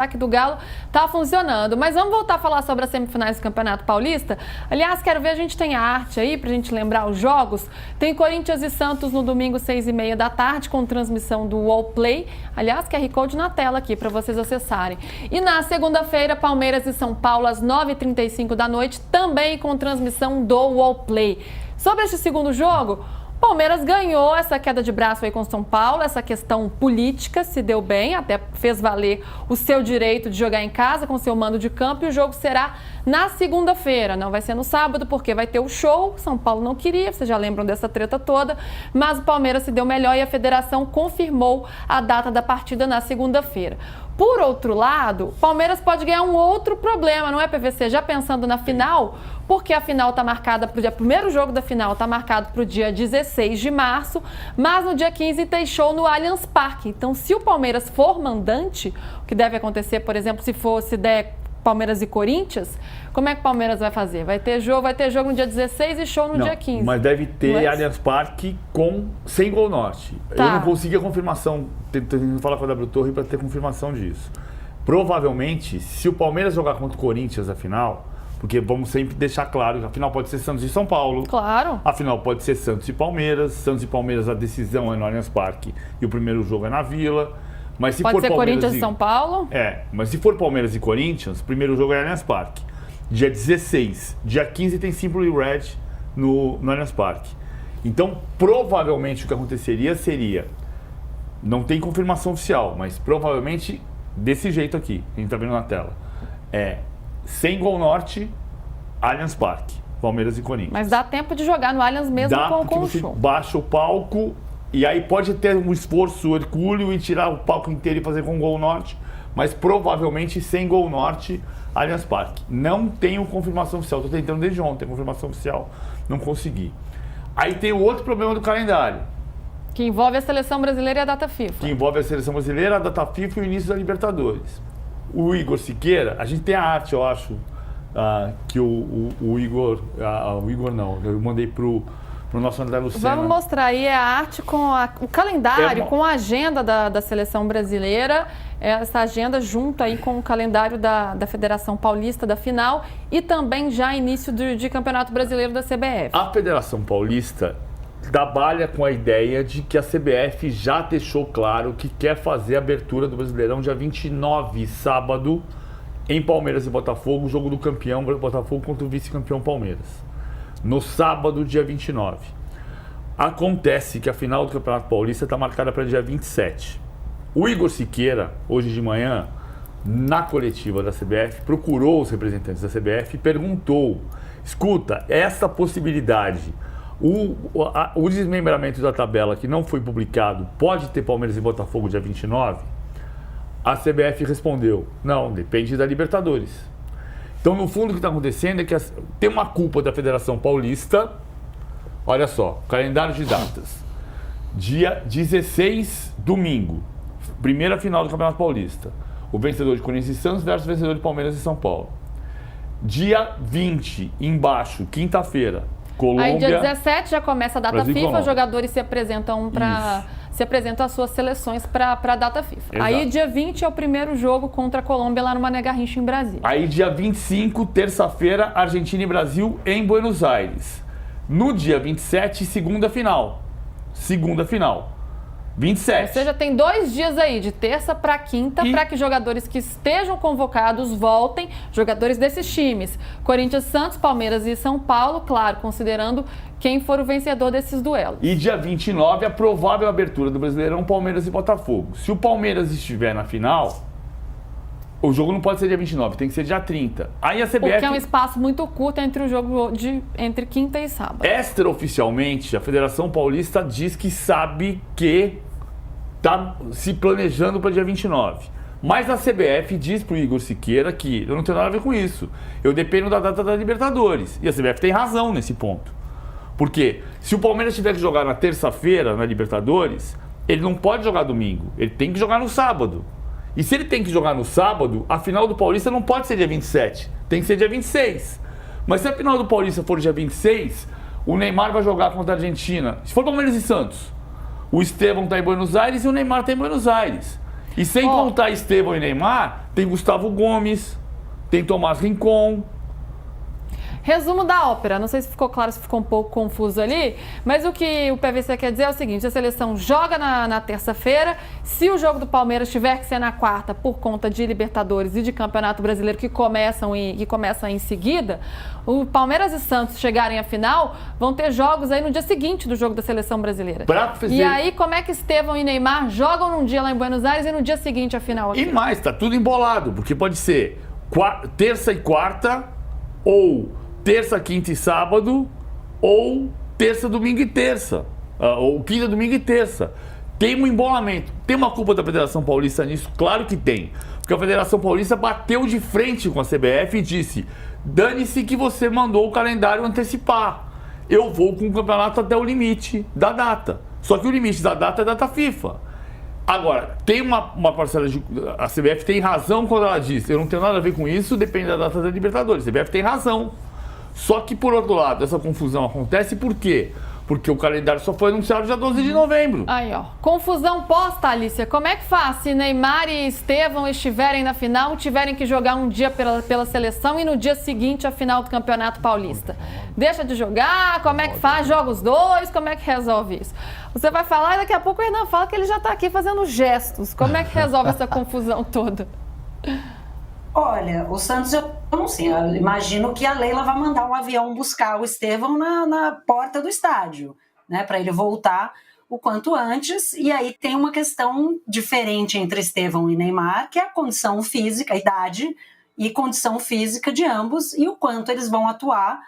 ataque do Galo tá funcionando. Mas vamos voltar a falar sobre as semifinais do Campeonato Paulista. Aliás, quero ver, a gente tem a arte aí pra gente lembrar os jogos. Tem Corinthians e Santos no domingo, 6h30 da tarde, com transmissão do Wallplay. Aliás, QR Code na tela aqui para vocês acessarem. E na segunda-feira, Palmeiras e São Paulo, às 9h35 da noite, também com transmissão do Wallplay. Sobre este segundo jogo, Palmeiras ganhou essa queda de braço aí com São Paulo, essa questão política se deu bem, até fez valer o seu direito de jogar em casa com seu mando de campo, e o jogo será na segunda-feira, não vai ser no sábado, porque vai ter o show. São Paulo não queria, vocês já lembram dessa treta toda, mas o Palmeiras se deu melhor e a federação confirmou a data da partida na segunda-feira. Por outro lado, o Palmeiras pode ganhar um outro problema, não é, PVC? Já pensando na final, porque a final está marcada para o dia... primeiro jogo da final está marcado para o dia 16 de março, mas no dia 15 tem show no Allianz Parque. Então, se o Palmeiras for mandante, o que deve acontecer, por exemplo, se der Palmeiras e Corinthians, como é que o Palmeiras vai fazer? Vai ter jogo no dia 16 e show no dia 15. Mas deve ter Allianz Parque sem Gol Norte. Tá. Eu não consegui a confirmação, tentando falar com a W Torre para ter confirmação disso. Provavelmente, se o Palmeiras jogar contra o Corinthians na final, porque vamos sempre deixar claro que a final pode ser Santos e São Paulo. Claro. A final pode ser Santos e Palmeiras. Santos e Palmeiras, a decisão é no Allianz Parque e o primeiro jogo é na Vila. Mas se pode for ser Palmeiras Corinthians e São Paulo? Mas se for Palmeiras e Corinthians, o primeiro jogo é Allianz Parque. Dia 16. Dia 15 tem Simply Red no Allianz Parque. Então, provavelmente o que aconteceria seria, não tem confirmação oficial, mas provavelmente desse jeito aqui, que a gente tá vendo na tela. Sem Gol Norte, Allianz Parque, Palmeiras e Corinthians. Mas dá tempo de jogar no Allianz mesmo com o show. Baixa o palco, e aí pode ter um esforço hercúleo e tirar o palco inteiro e fazer com Gol Norte, mas provavelmente sem Gol Norte, Allianz Parque. Não tenho confirmação oficial, estou tentando desde ontem a confirmação oficial, não consegui. Aí tem o outro problema do calendário. Que envolve a seleção brasileira e a data FIFA. Que envolve a seleção brasileira, a data FIFA e o início da Libertadores. O Igor Siqueira, a gente tem a arte, eu acho, que o Igor... o Igor não, eu mandei pro nosso André Lucena. Vamos mostrar aí a arte com o calendário, com a agenda da seleção brasileira, essa agenda junto aí com o calendário da Federação Paulista da final e também já início de Campeonato Brasileiro da CBF. A Federação Paulista trabalha com a ideia de que a CBF já deixou claro que quer fazer a abertura do Brasileirão dia 29, sábado, em Palmeiras e Botafogo, o jogo do campeão Botafogo contra o vice-campeão Palmeiras. No sábado, dia 29. Acontece que a final do Campeonato Paulista está marcada para dia 27. O Igor Siqueira, hoje de manhã, na coletiva da CBF, procurou os representantes da CBF e perguntou: escuta, essa possibilidade, o desmembramento da tabela que não foi publicado, pode ter Palmeiras e Botafogo dia 29? A CBF respondeu: não, depende da Libertadores. Então, no fundo, o que está acontecendo é que tem uma culpa da Federação Paulista. Olha só, calendário de datas. Dia 16, domingo, primeira final do Campeonato Paulista. O vencedor de Corinthians e Santos versus o vencedor de Palmeiras e São Paulo. Dia 20, embaixo, quinta-feira, Colômbia... Aí dia 17 já começa a data Brasil FIFA, os jogadores se apresentam às suas seleções para a data FIFA. Exato. Aí dia 20 é o primeiro jogo contra a Colômbia lá no Mané Garrincha, em Brasília. Aí dia 25, terça-feira, Argentina e Brasil em Buenos Aires. No dia 27, segunda final. 27. Ou seja, tem 2 dias aí, de terça para quinta, para que jogadores que estejam convocados voltem, jogadores desses times. Corinthians, Santos, Palmeiras e São Paulo, claro, considerando quem for o vencedor desses duelos. E dia 29, a provável abertura do Brasileirão, Palmeiras e Botafogo. Se o Palmeiras estiver na final, o jogo não pode ser dia 29, tem que ser dia 30. Aí a CBF... Porque é um espaço muito curto entre o jogo entre quinta e sábado. Extraoficialmente, a Federação Paulista diz que sabe que está se planejando para dia 29. Mas a CBF diz para o Igor Siqueira que eu não tenho nada a ver com isso. Eu dependo da data da Libertadores. E a CBF tem razão nesse ponto. Porque se o Palmeiras tiver que jogar na terça-feira na Libertadores, ele não pode jogar domingo. Ele tem que jogar no sábado. E se ele tem que jogar no sábado, a final do Paulista não pode ser dia 27. Tem que ser dia 26. Mas se a final do Paulista for dia 26, o Neymar vai jogar contra a Argentina. Se for Palmeiras e Santos, o Estevão está em Buenos Aires e o Neymar está em Buenos Aires. E sem contar Estevão e Neymar, tem Gustavo Gomes, tem Tomás Rincon. Resumo da ópera, não sei se ficou claro, se ficou um pouco confuso ali, mas o que o PVC quer dizer é o seguinte: a seleção joga na terça-feira, se o jogo do Palmeiras tiver que ser na quarta por conta de Libertadores e de Campeonato Brasileiro que começam em seguida, o Palmeiras e Santos chegarem à final, vão ter jogos aí no dia seguinte do jogo da seleção brasileira. E aí, como é que Estevão e Neymar jogam num dia lá em Buenos Aires e no dia seguinte a final aqui? E mais, tá tudo embolado, porque pode ser terça e quarta, ou terça, quinta e sábado, ou terça, domingo e terça. Ou quinta, domingo e terça. Tem um embolamento. Tem uma culpa da Federação Paulista nisso? Claro que tem. Porque a Federação Paulista bateu de frente com a CBF e disse: dane-se que você mandou o calendário antecipar. Eu vou com o campeonato até o limite da data. Só que o limite da data é a data FIFA. Agora, tem uma parcela de... A CBF tem razão quando ela diz: eu não tenho nada a ver com isso, depende da data da Libertadores. A CBF tem razão. Só que, por outro lado, essa confusão acontece por quê? Porque o calendário só foi anunciado dia 12 de novembro. Aí, ó. Confusão posta, Alicia. Como é que faz se Neymar e Estevão estiverem na final, tiverem que jogar um dia pela seleção e no dia seguinte a final do Campeonato Paulista? Deixa de jogar? Como é que faz? Joga os dois? Como é que resolve isso? Você vai falar e daqui a pouco o Hernan fala que ele já está aqui fazendo gestos. Como é que resolve essa confusão toda? Olha, o Santos, eu não sei, eu imagino que a Leila vai mandar um avião buscar o Estevão na porta do estádio, né, para ele voltar o quanto antes. E aí tem uma questão diferente entre Estevão e Neymar, que é a condição física, a idade e condição física de ambos e o quanto eles vão atuar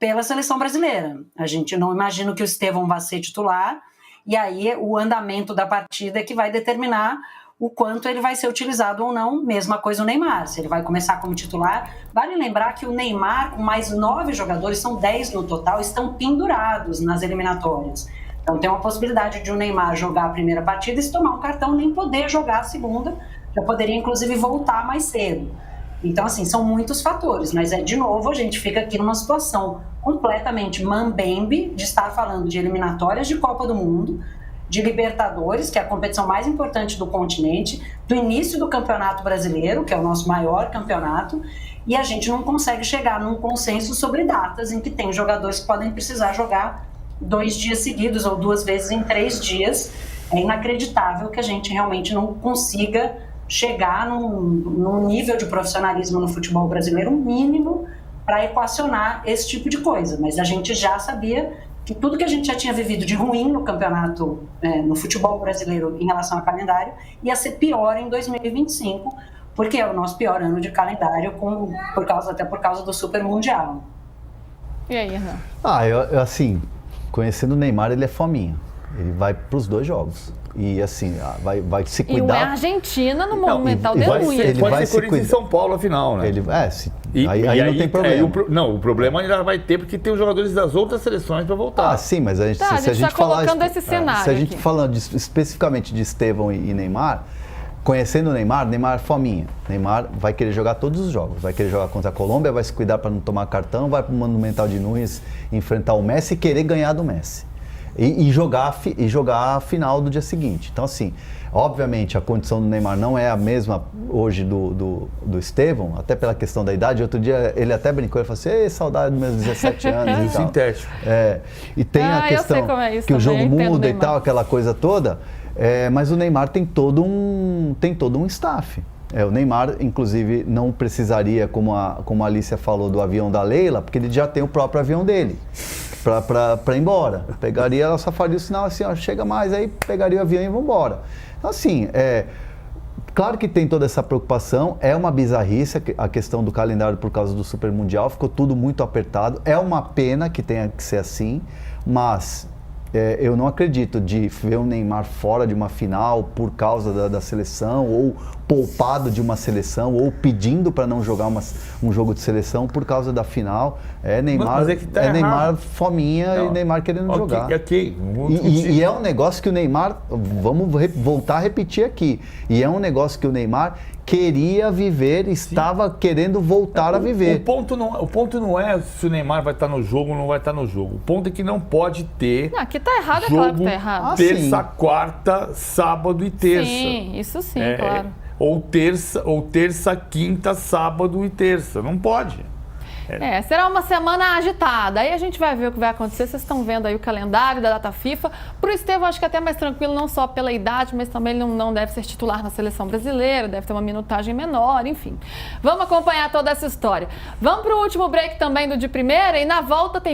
pela seleção brasileira. A gente não imagina que o Estevão vai ser titular, e aí o andamento da partida é que vai determinar o quanto ele vai ser utilizado ou não. Mesma coisa o Neymar, se ele vai começar como titular. Vale lembrar que o Neymar, com mais 9 jogadores, são 10 no total, estão pendurados nas eliminatórias. Então tem uma possibilidade de o Neymar jogar a primeira partida e se tomar um cartão nem poder jogar a segunda, já poderia inclusive voltar mais cedo. Então assim, são muitos fatores, mas de novo a gente fica aqui numa situação completamente mambembe de estar falando de eliminatórias de Copa do Mundo, de Libertadores, que é a competição mais importante do continente, do início do Campeonato Brasileiro, que é o nosso maior campeonato, e a gente não consegue chegar num consenso sobre datas em que tem jogadores que podem precisar jogar 2 dias seguidos ou 2 vezes em 3 dias. É inacreditável que a gente realmente não consiga chegar num nível de profissionalismo no futebol brasileiro mínimo para equacionar esse tipo de coisa, mas a gente já sabia que tudo que a gente já tinha vivido de ruim no campeonato, no futebol brasileiro em relação ao calendário, ia ser pior em 2025, porque é o nosso pior ano de calendário, até por causa do Super Mundial. E aí, Hernan? Eu assim, conhecendo o Neymar, ele é fominha. Ele vai para os 2 jogos. E assim, vai se cuidar. E o Argentina no monumental deu ruim. Ele vai ser Corinthians e São Paulo a final, né? Aí não tem problema. O problema ainda vai ter porque tem os jogadores das outras seleções para voltar. Sim, mas a gente, se a gente tá colocando esse cenário se a gente aqui. falando especificamente de Estevão e Neymar, conhecendo o Neymar é fominha. Neymar vai querer jogar todos os jogos. Vai querer jogar contra a Colômbia, vai se cuidar para não tomar cartão, vai para o Monumental de Nunes enfrentar o Messi e querer ganhar do Messi. E jogar a final do dia seguinte. Então, assim, obviamente a condição do Neymar não é a mesma hoje do Estevão, até pela questão da idade. Outro dia ele até brincou, ele falou assim: saudade dos meus 17 anos. E sintético. E tem a questão que o jogo muda e tal, aquela coisa toda. Mas o Neymar tem todo um staff. O Neymar, inclusive, não precisaria, como a Alicia falou, do avião da Leila, porque ele já tem o próprio avião dele para ir embora. Pegaria, ela só faria o sinal assim, ó, chega mais, aí pegaria o avião e vamos embora. Então, assim, claro que tem toda essa preocupação, é uma bizarrice a questão do calendário por causa do Super Mundial, ficou tudo muito apertado, é uma pena que tenha que ser assim, mas eu não acredito de ver o Neymar fora de uma final por causa da seleção, ou poupado de uma seleção, ou pedindo para não jogar um jogo de seleção por causa da final. Neymar, mas que tá Neymar fominha e Neymar querendo jogar. E é um negócio que o Neymar, vamos voltar a repetir aqui, e é um negócio que o Neymar queria viver, estava querendo voltar a viver. O ponto não é se o Neymar vai estar no jogo ou não vai estar no jogo. O ponto é que não pode ter aqui tá errado, jogo, claro que tá errado. Terça, quarta, sábado e terça. Sim, isso sim, claro. ou terça, quinta, sábado e terça. Não pode. Será uma semana agitada. Aí a gente vai ver o que vai acontecer. Vocês estão vendo aí o calendário da data FIFA. Para o Estevão, acho que até mais tranquilo, não só pela idade, mas também ele não deve ser titular na seleção brasileira, deve ter uma minutagem menor, enfim. Vamos acompanhar toda essa história. Vamos para o último break também do De Primeira e na volta tem